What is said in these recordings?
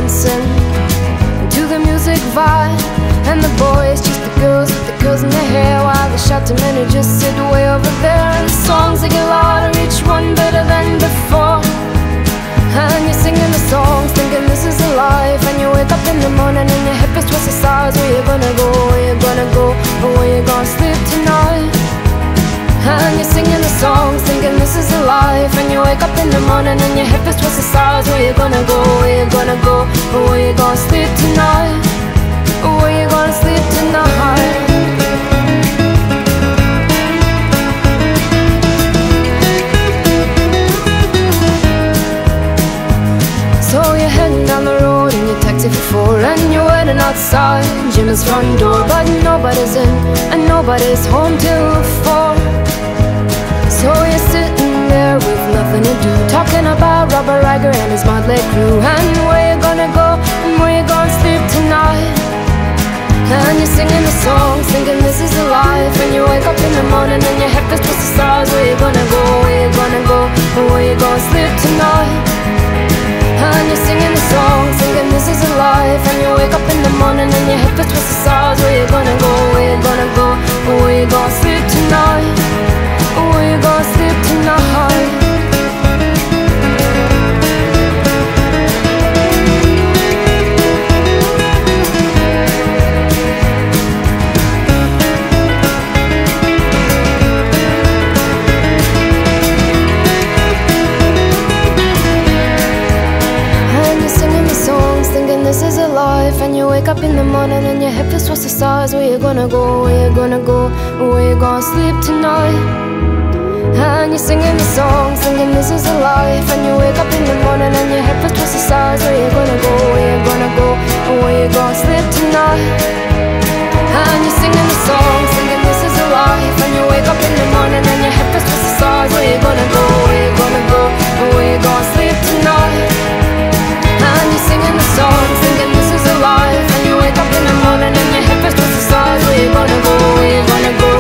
dancing to the music vibe. And the boys chase the girls in their hair, while the shouting men who just sit way over there. And the songs they get louder, each one better than before. And you're singing the songs, thinking this is a life. And you wake up in the morning and your hip is twisted sides. Where you gonna go, where you gonna go, or where you gonna sleep tonight? And you're singing the songs, thinking this is a life. And you wake up in the morning and your hip is twisted sides. Where you gonna go, where you gonna go, or where you gonna sleep tonight? Or where you gonna sleep tonight? So you're heading down the road in your taxi for 4, and you're waiting outside Jimmy's front door. But nobody's in and nobody's home till 4. So you're sitting there with nothing to do, talking about Robert Riger and his motley crew. And where you gonna go and where you gonna sleep tonight? And you're singing the songs, thinking this is a life. And you wake up in the morning and your head feels twisted stars. Where you gonna go, where you gonna go, and where you gonna sleep tonight? And you're singing the songs, thinking this is a life. And you wake up in the morning and your head feels twisted stars. Where you gonna go, where you gonna go, and where you gonna sleep tonight? Where you gonna sleep tonight? This is a life. And you wake up in the morning and your head feels towards the stars. Where you gonna go, where you gonna go, where you gonna sleep tonight? And you're singing the songs, thinking this is a life. And you wake up in the morning and your head feels towards the stars. Where you gonna go, where you gonna go, where you gonna sleep tonight? And you're singing the songs, thinking this is a life. And you wake up in the morning and your head feels towards the stars. Where you gonna go, where you gonna go, where you gonna sleep tonight? And you're singing the songs, thinking this is a life. And you wake up in the morning and your head feels towards the stars. Where you gonna go, where you gonna go,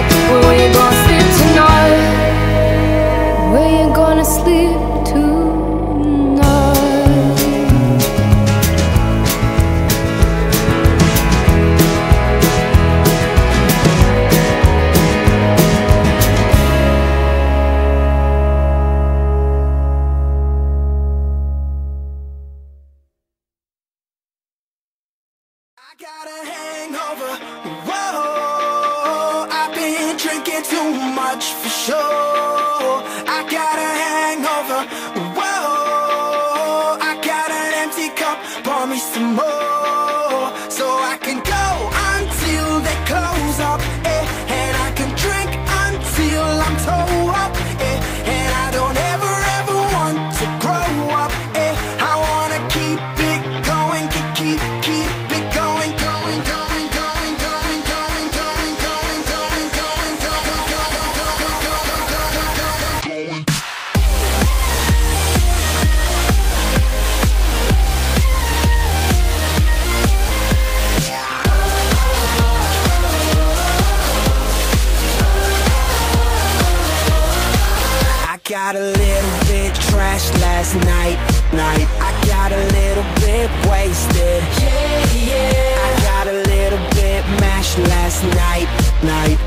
where you gonna sleep tonight? Where you gonna sleep tonight? I got a hangover, whoa, I've been drinking too much for sure. I got a hangover, whoa, I got an empty cup, pour me some more. So I can go until they close up, and I can drink until I'm toe up, and I don't ever want to grow up, I wanna keep it going, keep it going, going, going, going, going, going, going, going, going, going, going, going. I got a little bit trashed last night. I got a little bit wasted. I got a little bit mashed last night.